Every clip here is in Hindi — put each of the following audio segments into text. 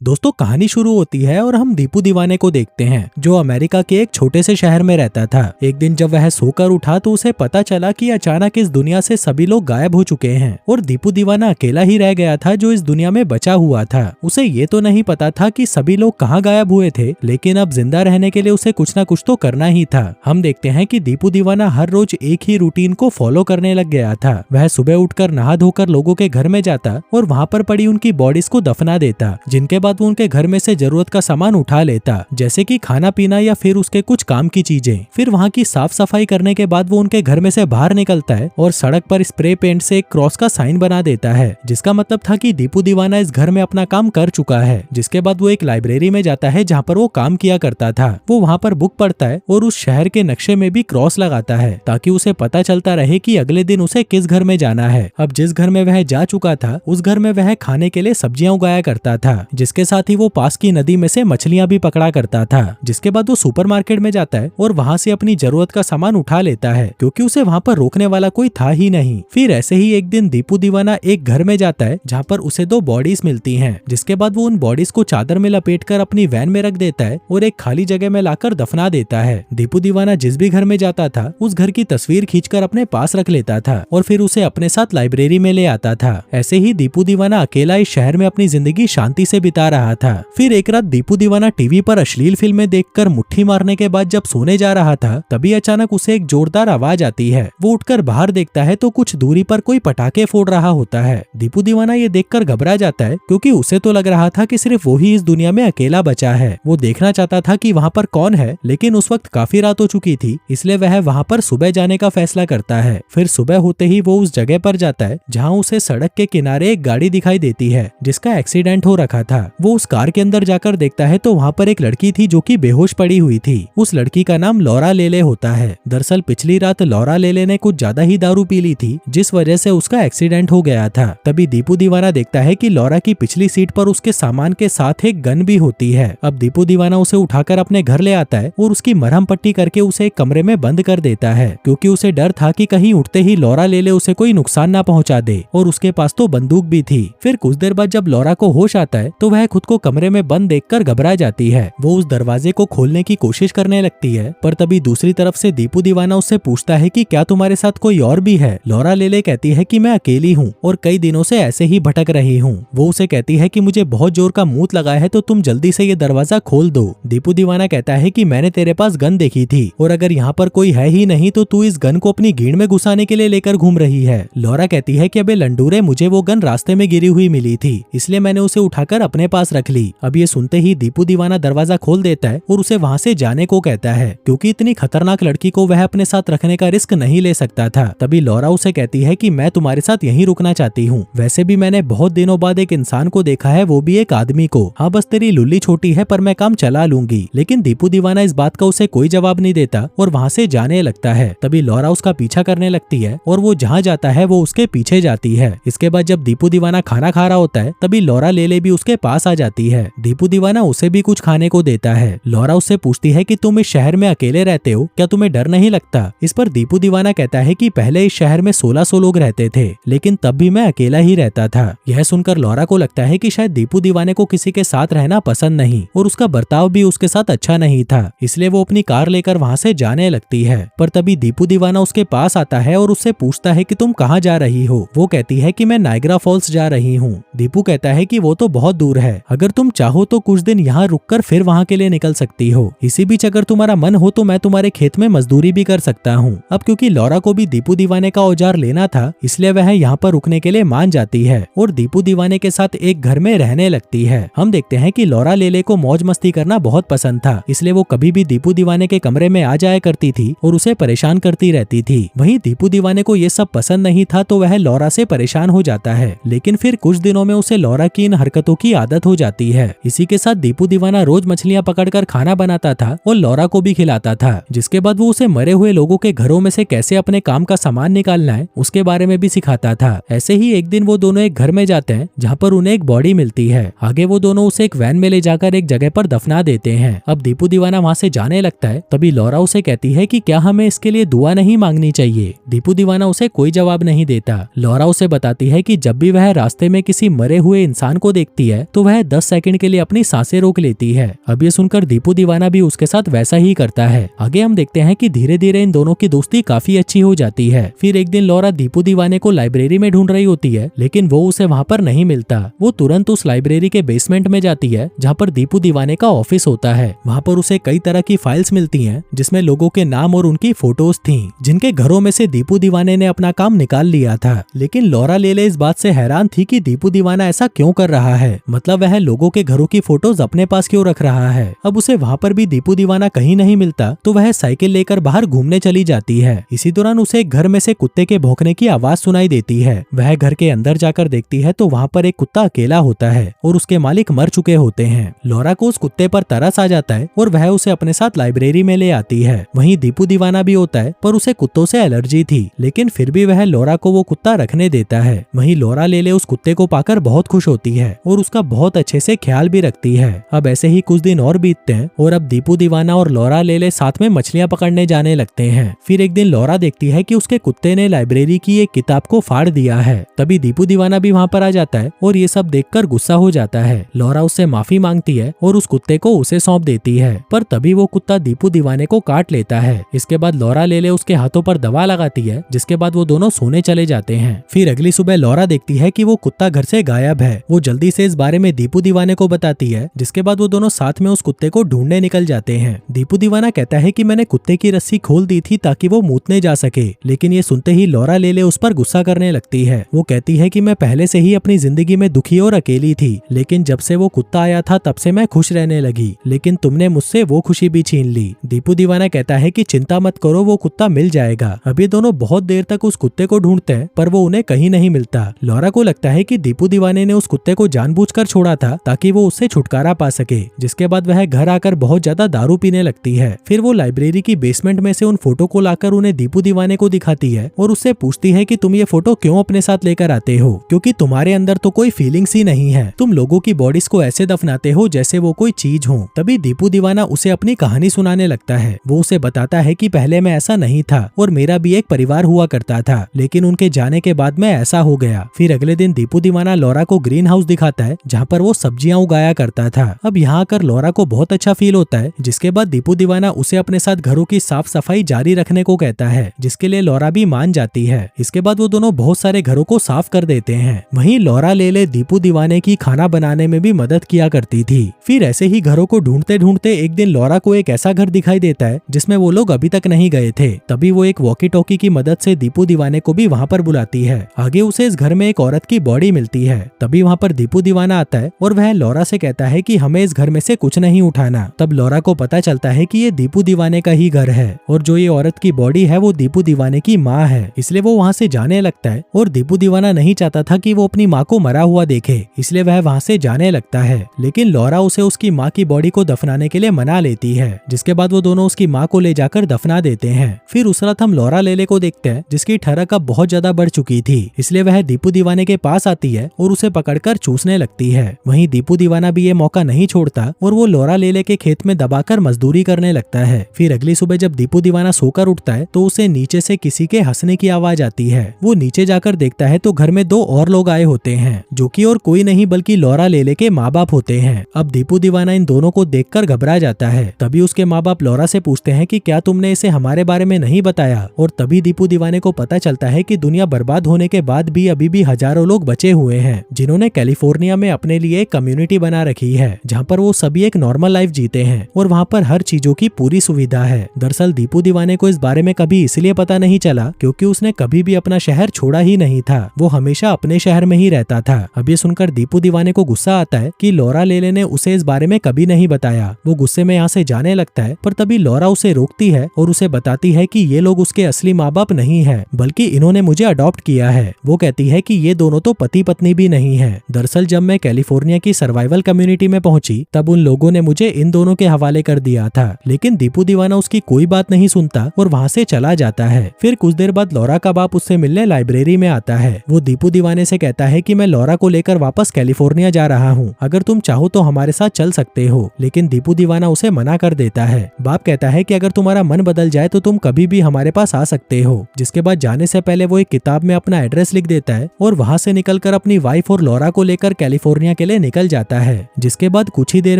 दोस्तों कहानी शुरू होती है और हम दीपू दीवाने को देखते हैं जो अमेरिका के एक छोटे से शहर में रहता था। एक दिन जब वह सोकर उठा तो उसे पता चला कि अचानक इस दुनिया से सभी लोग गायब हो चुके हैं और दीपू दीवाना अकेला ही रह गया था जो इस दुनिया में बचा हुआ था। उसे ये तो नहीं पता था कि सभी लोग कहाँ गायब हुए थे, लेकिन अब जिंदा रहने के लिए उसे कुछ ना कुछ तो करना ही था। हम देखते हैं कि दीपू दीवाना हर रोज एक ही रूटीन को फॉलो करने लग गया था। वह सुबह उठकर नहा धोकर लोगों के घर में जाता और वहाँ पर पड़ी उनकी बॉडीज को दफना देता, जिनके बाद वो उनके घर में से जरूरत का सामान उठा लेता, जैसे कि खाना पीना या फिर उसके कुछ काम की चीजें। फिर वहाँ की साफ सफाई करने के बाद वो उनके घर में से बाहर निकलता है और सड़क पर स्प्रे पेंट से एक क्रॉस का साइन बना देता है, जिसका मतलब था कि दीपू दीवाना इस घर में अपना काम कर चुका है। जिसके बाद वो एक लाइब्रेरी में जाता है जहाँ पर वो काम किया करता था। वो वहाँ पर बुक पढ़ता है और उस शहर के नक्शे में भी क्रॉस लगाता है ताकि उसे पता चलता रहे कि अगले दिन उसे किस घर में जाना है। अब जिस घर में वह जा चुका था उस घर में वह खाने के लिए सब्जियां उगाया करता था, जिसके साथ ही वो पास की नदी में से मछलियां भी पकड़ा करता था। जिसके बाद वो सुपरमार्केट में जाता है और वहाँ से अपनी जरूरत का सामान उठा लेता है, क्योंकि उसे वहाँ पर रोकने वाला कोई था ही नहीं। फिर ऐसे ही एक दिन दीपू दीवाना एक घर में जाता है जहाँ पर उसे 2 बॉडीज मिलती हैं। जिसके बाद वो उन बॉडीज को चादर में लपेटकर अपनी वैन में रख देता है और एक खाली जगह में लाकर दफना देता है। दीपू दीवाना जिस भी घर में जाता था उस घर की तस्वीर खींचकर अपने पास रख लेता था और फिर उसे अपने साथ लाइब्रेरी में ले आता था। ऐसे ही दीपू दीवाना अकेला इस शहर में अपनी जिंदगी शांति से बिता रहा था। फिर एक रात दीपू दीवाना टीवी पर अश्लील फिल्में देखकर मुट्ठी मारने के बाद जब सोने जा रहा था तभी अचानक उसे एक जोरदार आवाज आती है। वो उठकर बाहर देखता है तो कुछ दूरी पर कोई पटाखे फोड़ रहा होता है। दीपू दीवाना ये देखकर घबरा जाता है, क्योंकि उसे तो लग रहा था कि सिर्फ वो ही इस दुनिया में अकेला बचा है। वो देखना चाहता था कि वहाँ पर कौन है, लेकिन उस वक्त काफी रात हो चुकी थी, इसलिए वह वहाँ पर सुबह जाने का फैसला करता है। फिर सुबह होते ही वो उस जगह पर जाता है जहाँ उसे सड़क के किनारे एक गाड़ी दिखाई देती है जिसका एक्सीडेंट हो रखा था। वो उस कार के अंदर जाकर देखता है तो वहाँ पर एक लड़की थी जो कि बेहोश पड़ी हुई थी। उस लड़की का नाम लौरा लेले होता है। दरअसल पिछली रात लौरा लेले ने कुछ ज्यादा ही दारू पी ली थी, जिस वजह से उसका एक्सीडेंट हो गया था। तभी दीपू दीवाना देखता है कि लौरा की पिछली सीट पर उसके सामान के साथ एक गन भी होती है। अब दीपू दीवाना उसे उठाकर अपने घर ले आता है और उसकी मरहम पट्टी करके उसे एक कमरे में बंद कर देता है, क्योंकि उसे डर था कि कहीं उठते ही लौरा लेले उसे कोई नुकसान ना पहुंचा दे, और उसके पास तो बंदूक भी थी। फिर कुछ देर बाद जब लौरा को होश आता है तो वह खुद को कमरे में बंद देखकर घबरा जाती है। वो उस दरवाजे को खोलने की कोशिश करने लगती है, पर तभी दूसरी तरफ से दीपू दीवाना उससे पूछता है कि क्या तुम्हारे साथ कोई और भी है। लौरा लेले कहती है कि मैं अकेली हूँ और कई दिनों से ऐसे ही भटक रही हूँ। वो उसे कहती है कि मुझे बहुत जोर का मूत लगा है तो तुम जल्दी से ये दरवाजा खोल दो। दीपू दीवाना कहता है कि मैंने तेरे पास गन देखी थी और अगर यहाँ पर कोई है ही नहीं तो तू इस गन को अपनी गीड़ में घुसाने के लिए लेकर घूम रही है। लौरा कहती है कि अबे लंडूरे, मुझे वो गन रास्ते में गिरी हुई मिली थी, इसलिए मैंने उसे उठाकर अपने पास रख ली। अब ये सुनते ही दीपू दीवाना दरवाजा खोल देता है और उसे वहाँ से जाने को कहता है, क्योंकि इतनी खतरनाक लड़की को वह अपने साथ रखने का रिस्क नहीं ले सकता था। तभी लौरा उसे कहती है कि मैं तुम्हारे साथ यहीं रुकना चाहती हूँ। वैसे भी मैंने बहुत दिनों बाद एक इंसान को देखा है, वो भी एक आदमी को। हाँ बस तेरी लुल्ली छोटी है पर मैं काम चला लूंगी। लेकिन दीपू दीवाना इस बात का उसे कोई जवाब नहीं देता और वहाँ से जाने लगता है। तभी लौरा उसका पीछा करने लगती है और वो जहाँ जाता है वो उसके पीछे जाती है। इसके बाद जब दीपू दीवाना खाना खा रहा होता है तभी लौरा लेले भी उसके पास आ जाती है। दीपू दीवाना उसे भी कुछ खाने को देता है। लौरा उससे पूछती है कि तुम इस शहर में अकेले रहते हो, क्या तुम्हें डर नहीं लगता। इस पर दीपू दीवाना कहता है कि पहले इस शहर में 1600 लोग रहते थे, लेकिन तब भी मैं अकेला ही रहता था। यह सुनकर लौरा को लगता है कि शायद दीपू दीवाने को किसी के साथ रहना पसंद नहीं और उसका बर्ताव भी उसके साथ अच्छा नहीं था, इसलिए वो अपनी कार लेकर वहाँ से जाने लगती है। पर तभी दीपू दीवाना उसके पास आता है और उससे पूछता है कि तुम कहाँ जा रही हो। वो कहती है कि मैं नायग्रा फॉल्स जा रही हूँ। दीपू कहता है कि वो तो बहुत दूर है, अगर तुम चाहो तो कुछ दिन यहाँ रुककर फिर वहाँ के लिए निकल सकती हो। इसी बीच अगर तुम्हारा मन हो तो मैं तुम्हारे खेत में मजदूरी भी कर सकता हूँ। अब क्योंकि लौरा को भी दीपू दीवाने का औजार लेना था, इसलिए वह यहाँ पर रुकने के लिए मान जाती है और दीपू दीवाने के साथ एक घर में रहने लगती है। हम देखते हैं कि लौरा लेले को मौज मस्ती करना बहुत पसंद था, इसलिए वो कभी भी दीपू दीवाने के कमरे में आ जाया करती थी और उसे परेशान करती रहती थी। वहीं दीपू दीवाने को ये सब पसंद नहीं था तो वह लौरा से परेशान हो जाता है, लेकिन फिर कुछ दिनों में उसे लौरा की इन हरकतों की आदत हो जाती है। इसी के साथ दीपू दीवाना रोज मछलियां पकड़कर खाना बनाता था और लौरा को भी खिलाता था, जिसके बाद वो उसे मरे हुए लोगों के घरों में से कैसे अपने काम का सामान निकालना है उसके बारे में भी सिखाता था। ऐसे ही एक दिन वो दोनों एक घर में जाते हैं जहाँ पर उन्हें एक बॉडी मिलती है। आगे वो दोनों उसे एक वैन में ले जाकर एक जगह पर दफना देते हैं। अब दीपू दीवाना वहाँ से जाने लगता है, तभी लौरा उसे कहती है कि क्या हमें इसके लिए दुआ नहीं मांगनी चाहिए। दीपू दीवाना उसे कोई जवाब नहीं देता। लौरा उसे बताती है कि जब भी वह रास्ते में किसी मरे हुए इंसान को देखती है तो वह वह 10 सेकंड के लिए अपनी सांसें रोक लेती है। अब ये सुनकर दीपू दीवाना भी उसके साथ वैसा ही करता है। आगे हम देखते हैं कि धीरे धीरे इन दोनों की दोस्ती काफी अच्छी हो जाती है। फिर एक दिन लॉरा दीपू दीवाने को लाइब्रेरी में ढूंढ रही होती है, लेकिन वो उसे वहाँ पर नहीं मिलता। वो तुरंत उस लाइब्रेरी के बेसमेंट में जाती है जहाँ पर दीपू दीवाने का ऑफिस होता है। वहाँ पर उसे कई तरह की फाइल्स मिलती हैं जिसमें लोगों के नाम और उनकी फोटोज थीं, जिनके घरों में से दीपू दीवाने ने अपना काम निकाल लिया था। लेकिन लॉरा लेले इस बात से हैरान थी कि दीपू दीवाना ऐसा क्यों कर रहा है, मतलब वह लोगों के घरों की फोटोज अपने पास क्यों रख रहा है। अब उसे वहाँ पर भी दीपू दीवाना कहीं नहीं मिलता तो वह साइकिल लेकर बाहर घूमने चली जाती है। इसी दौरान उसे एक घर में से कुत्ते के भौंकने की आवाज सुनाई देती है। वह घर के अंदर जाकर देखती है तो वहाँ पर एक कुत्ता अकेला होता है और उसके मालिक मर चुके होते हैं। लॉरा को उस कुत्ते पर तरस आ जाता है और वह उसे अपने साथ लाइब्रेरी में ले आती है। वहीं दीपू दीवाना भी होता है, पर उसे कुत्तों से एलर्जी थी, लेकिन फिर भी वह लॉरा को वो कुत्ता रखने देता है। वहीं लॉरा लेले उस कुत्ते को पाकर बहुत खुश होती है और उसका बहुत अच्छे से ख्याल भी रखती है। अब ऐसे ही कुछ दिन और बीतते हैं और अब दीपू दीवाना और लॉरा लेले साथ में मछलियां पकड़ने जाने लगते हैं। फिर एक दिन लॉरा देखती है कि उसके कुत्ते ने लाइब्रेरी की एक किताब को फाड़ दिया है। तभी दीपू दीवाना भी वहाँ पर आ जाता है और ये सब देखकर गुस्सा हो जाता है। लॉरा उससे माफी मांगती है और उस कुत्ते को उसे सौंप देती है, पर तभी वो कुत्ता दीपू दीवाने को काट लेता है। इसके बाद लॉरा लेले उसके हाथों पर दवा लगाती है, जिसके बाद वो दोनों सोने चले जाते हैं। फिर अगली सुबह लॉरा देखती है कि वो कुत्ता घर से गायब है। वो जल्दी से इस बारे में दीपू दीवाने को बताती है, जिसके बाद वो दोनों साथ में उस कुत्ते को ढूंढने निकल जाते हैं। दीपू दीवाना कहता है कि मैंने कुत्ते की रस्सी खोल दी थी ताकि वो मूतने जा सके, लेकिन ये सुनते ही लॉरा लेले उस पर गुस्सा करने लगती है। वो कहती है कि मैं पहले से ही अपनी जिंदगी में दुखी और अकेली थी, लेकिन जब से वो कुत्ता आया था तब से मैं खुश रहने लगी, लेकिन तुमने मुझसे वो खुशी भी छीन ली। दीपू दीवाना कहता है कि चिंता मत करो, वो कुत्ता मिल जाएगा। अभी दोनों बहुत देर तक उस कुत्ते को ढूंढते हैं, पर वो उन्हें कहीं नहीं मिलता। लॉरा को लगता है कि दीपू दीवाने ने उस कुत्ते को जानबूझकर छोड़ा था ताकि वो उससे छुटकारा पा सके। जिसके बाद वह घर आकर बहुत ज्यादा दारू पीने लगती है। फिर वो लाइब्रेरी की बेसमेंट में से उन फोटो को लाकर उन्हें दीपू दीवाने को दिखाती है और उससे पूछती है कि तुम ये फोटो क्यों अपने साथ लेकर आते हो, क्योंकि तुम्हारे अंदर तो कोई फीलिंग्स ही नहीं है। तुम लोगों की बॉडीज को ऐसे दफनाते हो जैसे वो कोई चीज हो। तभी दीपू दीवाना उसे अपनी कहानी सुनाने लगता है। वो उसे बताता है कि पहले मैं ऐसा नहीं था और मेरा भी एक परिवार हुआ करता था, लेकिन उनके जाने के बाद मैं ऐसा हो गया। फिर अगले दिन दीपू दीवाना लॉरा को ग्रीन हाउस दिखाता है जहाँ पर वो सब्जियां उगाया करता था। अब यहाँ आकर लॉरा को बहुत अच्छा फील होता है, जिसके बाद दीपू दीवाना उसे अपने साथ घरों की साफ सफाई जारी रखने को कहता है, जिसके लिए लॉरा भी मान जाती है। इसके बाद वो दोनों बहुत सारे घरों को साफ कर देते हैं। वहीं लॉरा लेले दीपू दीवाने की खाना बनाने में भी मदद किया करती थी। फिर ऐसे ही घरों को ढूंढते ढूंढते एक दिन लॉरा को एक ऐसा घर दिखाई देता है जिसमें वो लोग अभी तक नहीं गए थे। तभी वो एक वॉकी टॉकी की मदद से दीपू दीवाने को भी वहाँ पर बुलाती है। आगे उसे इस घर में एक औरत की बॉडी मिलती है। तभी वहाँ पर दीपू दीवाना आता है और वह लॉरा से कहता है कि हमें इस घर में से कुछ नहीं उठाना। तब लॉरा को पता चलता है कि ये दीपू दीवाने का ही घर है और जो ये औरत की बॉडी है वो दीपू दीवाने की माँ है, इसलिए वो वहाँ से जाने लगता है। और दीपू दीवाना नहीं चाहता था कि वो अपनी माँ को मरा हुआ देखे, इसलिए वह वहाँ से जाने लगता है। लेकिन लॉरा उसे उसकी माँ की बॉडी को दफनाने के लिए मना लेती है, जिसके बाद वो दोनों उसकी माँ को ले जाकर दफना देते हैं। फिर उस रात हम लॉरा लेले को देखते हैं, जिसकी ठरक अब बहुत ज्यादा बढ़ चुकी थी, इसलिए वह दीपू दीवाने के पास आती है और उसे पकड़कर चूसने लगती है। वहीं दीपू दीवाना भी ये मौका नहीं छोड़ता और वो लॉरा लेले के खेत में दबाकर मजदूरी करने लगता है। फिर अगली सुबह जब दीपू दीवाना सोकर उठता है तो उसे नीचे से किसी के हंसने की आवाज आती है। वो नीचे जाकर देखता है तो घर में दो और लोग आए होते हैं, जो कि और कोई नहीं बल्कि लॉरा लेले के माँ बाप होते हैं। अब दीपू दीवाना इन दोनों को देखकर घबरा जाता है। तभी उसके माँ बाप लॉरा से पूछते हैं कि क्या तुमने इसे हमारे बारे में नहीं बताया। और तभी दीपू दीवाने को पता चलता है कि दुनिया बर्बाद होने के बाद भी अभी भी हजारों लोग बचे हुए हैं, जिन्होंने कैलिफोर्निया में अपने लिए एक कम्युनिटी बना रखी है, जहाँ पर वो सभी एक नॉर्मल लाइफ जीते हैं और वहाँ पर हर चीजों की पूरी सुविधा है। दरअसल दीपू दीवाने को इस बारे में कभी इसलिए पता नहीं चला क्योंकि उसने कभी भी अपना शहर छोड़ा ही नहीं था। वो हमेशा अपने शहर में ही रहता था। अब ये सुनकर दीपू दीवाने को गुस्सा आता है कि लॉरा लेले ने उसे इस बारे में कभी नहीं बताया। वो गुस्से में यहाँ से जाने लगता है, पर तभी लॉरा उसे रोकती है और उसे बताती है कि ये लोग उसके असली माँ बाप नहीं है, बल्कि इन्होंने मुझे अडॉप्ट किया है। वो कहती है कि ये दोनों तो पति पत्नी भी नहीं है। दरअसल जब मैं कैलिफोर्निया की सर्वाइवल कम्युनिटी में पहुंची तब उन लोगों ने मुझे इन दोनों के हवाले कर दिया था, लेकिन दीपू दीवाना उसकी कोई बात नहीं सुनता और वहाँ से चला जाता है। फिर कुछ देर बाद लॉरा का बाप उससे मिलने लाइब्रेरी में आता है। वो दीपू दीवाने से कहता है कि मैं लॉरा को लेकर वापस कैलिफोर्निया जा रहा हूँ, अगर तुम चाहो तो हमारे साथ चल सकते हो। लेकिन दीपू दीवाना उसे मना कर देता है। बाप कहता है कि अगर तुम्हारा मन बदल जाए तो तुम कभी भी हमारे पास आ सकते हो। जिसके बाद जाने से पहले वो एक किताब में अपना एड्रेस लिख देता है और वहाँ से निकलकर अपनी वाइफ और लॉरा को लेकर कैलिफोर्निया कैलिफोर्निया के लिए निकल जाता है, जिसके बाद कुछ ही देर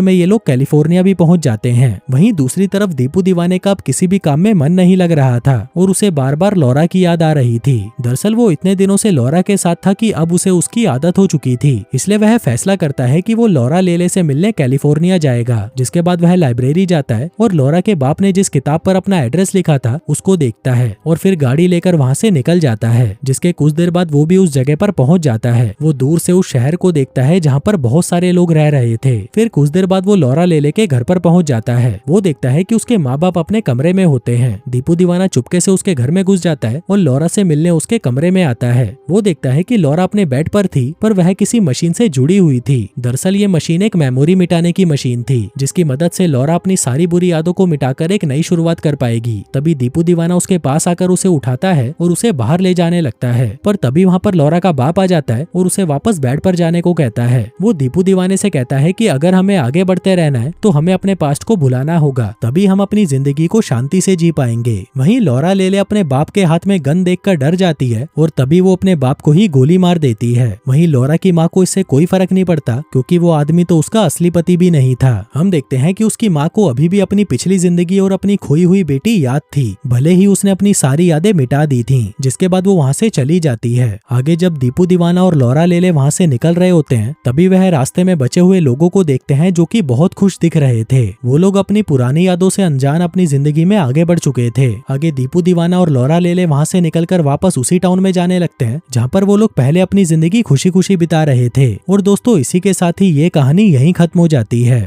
में ये लोग कैलिफोर्निया भी पहुंच जाते हैं। वहीं दूसरी तरफ दीपू दीवाने का अब किसी भी काम में मन नहीं लग रहा था और उसे बार बार लौरा की याद आ रही थी। दरअसल वो इतने दिनों से लौरा के साथ था कि अब उसे उसकी आदत हो चुकी थी, इसलिए वह फैसला करता है कि वो लौरा लेले से मिलने कैलिफोर्निया जाएगा। जिसके बाद वह लाइब्रेरी जाता है और लौरा के बाप ने जिस किताब पर अपना एड्रेस लिखा था उसको देखता है और फिर गाड़ी लेकर वहाँ से निकल जाता है। जिसके कुछ देर बाद वो भी उस जगह पर पहुंच जाता है। वो दूर से उस शहर को देखता है जहाँ पर बहुत सारे लोग रह रहे थे। फिर कुछ देर बाद वो लौरा लेले के घर पर पहुंच जाता है। वो देखता है कि उसके माँ बाप अपने कमरे में होते हैं। दीपू दीवाना चुपके से उसके घर में घुस जाता है और लौरा से मिलने उसके कमरे में आता है। वो देखता है कि लौरा अपने बेड पर थी, पर वह किसी मशीन से जुड़ी हुई थी। दरअसल ये मशीन एक मेमोरी मिटाने की मशीन थी, जिसकी मदद से लौरा अपनी सारी बुरी यादों को मिटाकर एक नई शुरुआत कर पाएगी। तभी दीपू दीवाना उसके पास आकर उसे उठाता है और उसे बाहर ले जाने लगता है, पर तभी वहाँ पर लौरा का बाप आ जाता है और उसे वापस बेड पर जाने को कहता है। वो दीपू दीवाने से कहता है कि अगर हमें आगे बढ़ते रहना है तो हमें अपने पास्ट को भुलाना होगा, तभी हम अपनी जिंदगी को शांति से जी पाएंगे। वहीं लौरा लेले अपने बाप के हाथ में गन देखकर डर जाती है और तभी वो अपने बाप को ही गोली मार देती है। वहीं लौरा की माँ को इससे कोई फर्क नहीं पड़ता, क्योंकि वो आदमी तो उसका असली पति भी नहीं था। हम देखते हैं कि उसकी माँ को अभी भी अपनी पिछली जिंदगी और अपनी खोई हुई बेटी याद थी, भले ही उसने अपनी सारी यादें मिटा दी थी। जिसके बाद वो वहाँ से चली जाती है। आगे जब दीपू दीवाना और लौरा लेले वहाँ से निकल रहे होते हैं, तभी वह रास्ते में बचे हुए लोगों को देखते हैं जो कि बहुत खुश दिख रहे थे। वो लोग अपनी पुरानी यादों से अनजान अपनी जिंदगी में आगे बढ़ चुके थे। आगे दीपू दीवाना और लौरा लेले वहाँ से निकलकर वापस उसी टाउन में जाने लगते हैं जहाँ पर वो लोग पहले अपनी जिंदगी खुशी खुशी बिता रहे थे। और दोस्तों, इसी के साथ ही ये कहानी यहीं खत्म हो जाती है।